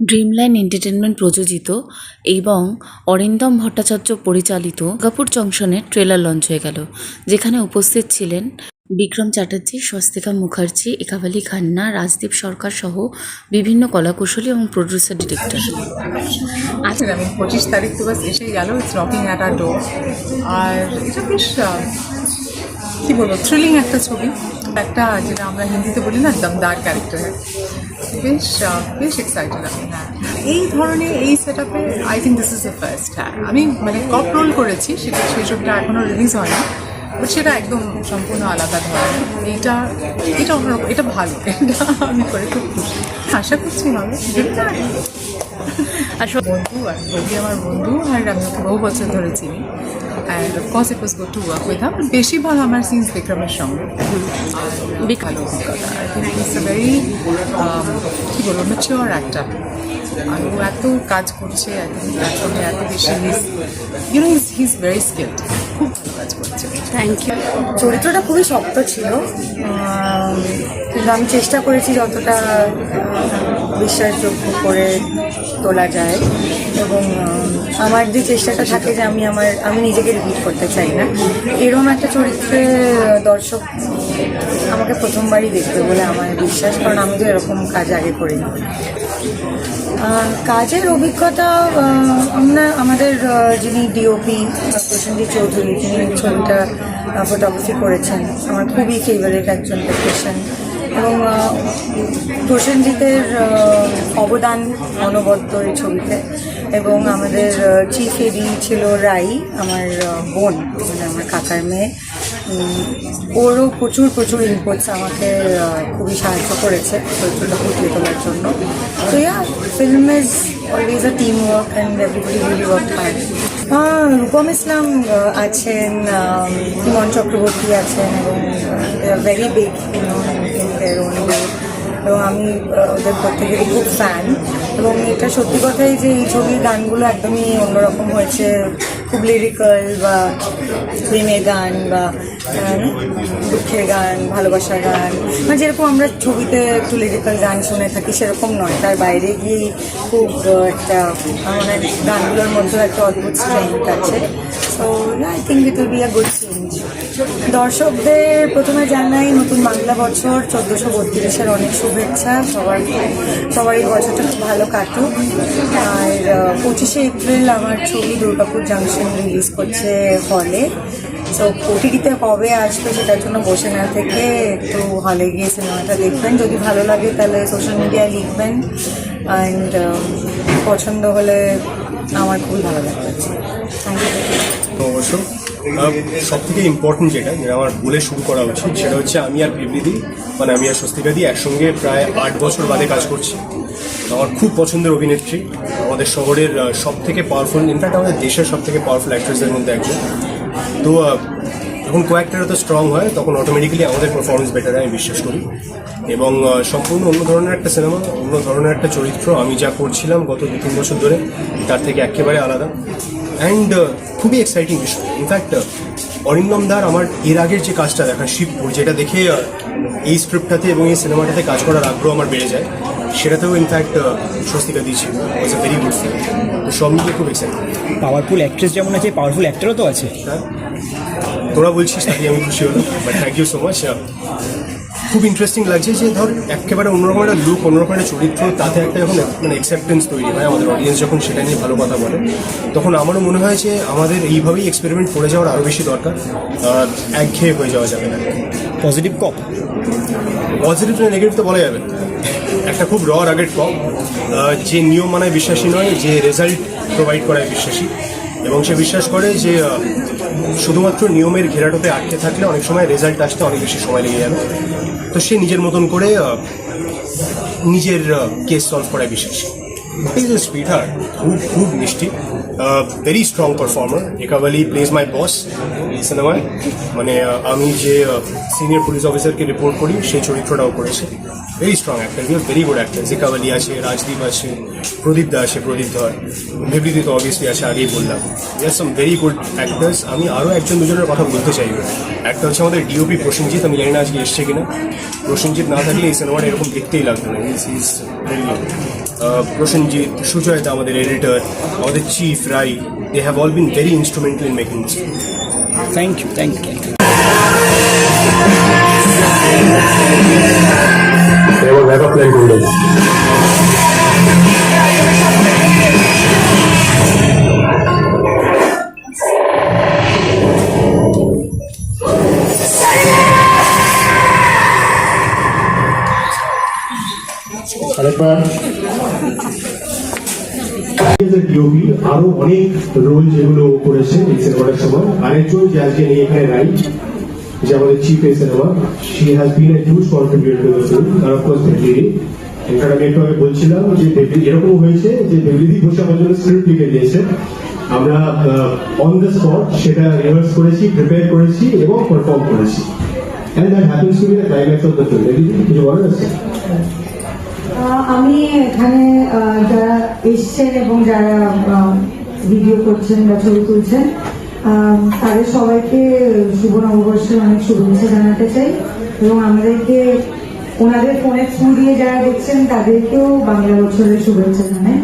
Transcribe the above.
ড্রিমলাইন entertainment প্রযোজিত এবং অরিন্দম ভট্টাচার্য পরিচালিত দুর্গাপুর জংশনের ট্রেলার লঞ্চ হয়ে গেল, যেখানে উপস্থিত ছিলেন বিক্রম চ্যাটার্জি, স্বস্তিকা মুখার্জি, একাবালি খান্না, রাজদীপ সরকার সহ বিভিন্ন কলাকুশলী এবং প্রডিউসার ডিরেক্টর। আচ্ছা, আমি 25 তারিখ তো বাস এসেই গেল, it's knocking at our door. আর এটা বেশ কী বলবো, থ্রিলিং একটা ছবি, একটা যেটা আমরা হিন্দিতে বলি না, দমদার ক্যারেক্টার। বেশ বেশ এক্সাইটেড আমি। হ্যাঁ, এই ধরনের এই সেট আপে I think this is the first. হ্যাঁ, আমি মানে কপ রোল করেছি, সেটা সেই ছবিটা এখনও রিলিজ হয়নি, বাট সেটা একদম সম্পূর্ণ আলাদা ধরনের। এটা এটা অন্যরকম, এটা ভালো, এটা আমি করে খুব খুশি। আশা করছি হবে। বন্ধু আর বৌদি আমার বন্ধু, আর আমি ওকে বহু বছর ধরে চিনি। And of course it was good to work with him. বেশি ভালো আমার সিন্স বিক্রমের সঙ্গে ভালো অভিজ্ঞতা। I think it's a very কী বলবো, ম্যাচিওর একটা। আর ও এত কাজ করছে, প্ল্যাটফর্মে এত বেশি হিজ ভেরি স্কিলড, খুব ভালো কাজ করছে। Thank you. চরিত্রটা খুবই শক্ত ছিল, কিন্তু আমি চেষ্টা করেছি যতটা বিশ্বাসযোগ্য করে তোলা যায়, এবং আমার যে চেষ্টাটা থাকে যে আমি নিজেকে রিপিট করতে চাই না, এরকম একটা চরিত্রে দর্শক আমাকে প্রথমবারই দেখবে বলে আমার বিশ্বাস, কারণ আমি তো এরকম কাজ আগে করিনি। কাজের অভিজ্ঞতা, আমাদের যিনি ডিওপি প্রসেনজিৎ চৌধুরী, তিনি ছবিটা ফটোগ্রাফি করেছেন, আমার খুবই ফেভারিট একজন লোকেশন, এবং প্রসেনজিতের অবদান অনবদ্য এই ছবিতে। এবং আমাদের চিফ এডি ছিল রাই, আমার বোন, মানে আমার কাকার মেয়ে। ওরও প্রচুর ইনপুটস আমাকে খুবই সাহায্য করেছে চরিত্রটা ফুটিয়ে তোলার জন্য। তো film is always a team work and everybody really work hard. Rupam Islam আছেন, ইমন চক্রবর্তী আছেন, এবং very big in their own way, এবং আমি ওদের প্রত্যেকেরই খুব ফ্যান। এবং এটা সত্যি কথাই যে এই ছবির গানগুলো একদমই অন্যরকম হয়েছে, খুব লিরিক্যাল, বা প্রেমের গান, বা দুঃখের গান, ভালোবাসার গান, মানে যেরকম আমরা ছবিতে একটু লিরিক্যাল গান শুনে থাকি সেরকম নয়, তার বাইরে গিয়ে খুব একটা মানে গানগুলোর মধ্যে একটা অদ্ভুত স্ট্রেংথ আছে। So I think it will be a good change. দর্শকদের প্রথমে জানাই নতুন বাংলা বছর 1432-এর অনেক শুভেচ্ছা। সবারই বছরটা খুব ভালো কাটুক। আর 25শে এপ্রিল আমার ছবি দুর্গাপুর জংশন রিলিজ করছে হলে। সো ওটিটিতে কবে আসবে সেটার জন্য বসে না থেকে একটু হলে গিয়ে সিনেমাটা দেখবেন। যদি ভালো লাগে তাহলে সোশ্যাল মিডিয়ায় লিখবেন, অ্যান্ড পছন্দ হলে আমার খুবই ভালো লাগবে। Thank you. অবশ্য সব থেকে ইম্পর্টেন্ট যেটা আমার বলে শুরু করা উচিত, সেটা হচ্ছে আমি আর পিবলিদি, মানে আমি আর স্বস্তিকা দি একসঙ্গে প্রায় 8 বছর বাদে কাজ করছি। আমার খুব পছন্দের অভিনেত্রী, আমাদের শহরের সব থেকে পাওয়ারফুল, ইনফ্যাক্ট আমাদের দেশের সব থেকে পাওয়ারফুল অ্যাক্ট্রেসের মধ্যে একজন। তো যখন কয়েকটা তো স্ট্রং হয়, তখন অটোমেটিক্যালি আমাদের পারফরমেন্স বেটার হয়, আমি বিশ্বাস করি। এবং সম্পূর্ণ অন্য ধরনের একটা সিনেমা, অন্য ধরনের একটা চরিত্র, আমি যা করছিলাম গত 2-3 বছর ধরে তার থেকে একেবারে আলাদা, অ্যান্ড খুবই এক্সাইটিং বিষয়। ইনফ্যাক্ট অরিন্দম দার আমার এর আগের যে কাজটা দেখা, শিবপুর, যেটা দেখে এই স্ক্রিপ্টটাতে এবং এই সিনেমাটাতে কাজ করার আগ্রহ আমার বেড়ে যায়, সেটাতেও ইনফ্যাক্ট স্বস্তিকা দিয়েছিল, ওয়াজ এ ভেরি গুড ফিল্ম। তো সব মিলিয়ে খুব এক্সাইটিং। পাওয়ারফুল অ্যাক্ট্রেস যেমন আছে, পাওয়ারফুল অ্যাক্টরও তো আছে। হ্যাঁ, তোরা বলছিস তাকে আমি খুশি হলাম, but thank you so much. খুব ইন্টারেস্টিং লাগছে যে ধর একেবারে অন্যরকম একটা লুক, অন্যরকম একটা চরিত্র, তাতে একটা যখন মানে অ্যাকসেপ্টেন্স তৈরি হয়, আমাদের অডিয়েন্স যখন সেটা নিয়ে ভালো কথা বলে, তখন আমারও মনে হয় যে আমাদের এইভাবেই এক্সপেরিমেন্ট করে যাওয়ার আরও বেশি দরকার। একঘেয়ে হয়ে যাওয়া যাবে না। পজিটিভ কপ, পজিটিভ না নেগেটিভ তো বলা যাবে, একটা খুব র রাগেড কপ, যে নিয়ম মানায় বিশ্বাসী নয়, যে রেজাল্ট প্রোভাইড করায় বিশ্বাসী, এবং সে বিশ্বাস করে যে শুধুমাত্র নিয়মের ঘেরাটোতে আটকে থাকলে অনেক সময় রেজাল্ট আসতে অনেক বেশি সময় লেগে যাবে। তো সে নিজের মতন করে নিজের কেস সলভ করায় বিশ্বাসী। ইজ এ সুইট হার্ট, খুব মিষ্টি, ভেরি স্ট্রং পারফর্মার। একাবালি প্লেজ মাই বস এই সিনেমায়, মানে আমি যে সিনিয়র পুলিশ অফিসারকে রিপোর্ট করি সেই চরিত্রটাও করেছে। Very strong actor, very good actor. জিকাওয়ালি আছে, রাজদীপ আছে, প্রদীপ দা আছে, প্রদীপ ধর, বিবৃতি তো অবভিয়াসলি আছে, আগেই বললাম। ইয়ার সাম ভেরি গুড অ্যাক্টার্স। আমি আরও একজন দুজনের কথা বলতে চাইব। একটা হচ্ছে আমাদের ডিওপি প্রসেনজিৎ, আমি জানি না আজকে এসছে কিনা। প্রসেনজিৎ না থাকলে এই সিনেমাটা এরকম দেখতেই লাগতো না। ইজ প্রসেনজিৎ, সুজয়দা আমাদের এডিটর, আমাদের chief Rai, they have all been very instrumental in making this. Thank you, thank you. এবার ব্যাকআপ প্ল্যান করলেন। আরেকবার ডিওপি আরো অনেক রোল যেগুলো করেছে এই সিনেমাটার সময়। আরেকজন যে আজকে নেই এখানে রাই, যে আমাদের চিফ এই cinema, she has been a huge contributor to the film. আর অফকোর্স বেবলিদি। এখানে আমি একটু আগে বলছিলাম যে এরকম হয়েছে যে বেবলিদি বসে আমার জন্য স্ক্রিপ্ট লিখে দিয়েছে, আমরা অন দ্য স্পট সেটা রিহার্স করেছি, প্রিপেয়ার করেছি এবং পারফর্ম করেছি। And that happens to be the climax of the film. বেবলিদি কিছু বলার আছে? আমি এখানে যারা এসছেন এবং যারা ভিডিও করছেন বা ছবি তুলছেন তাদের সবাইকে শুভ নববর্ষের অনেক শুভেচ্ছা জানাতে চাই, এবং আমাদেরকে ওনাদের ফোনের থ্রু দিয়ে যারা দেখছেন তাদেরকেও বাংলা বছরের শুভেচ্ছা জানাই।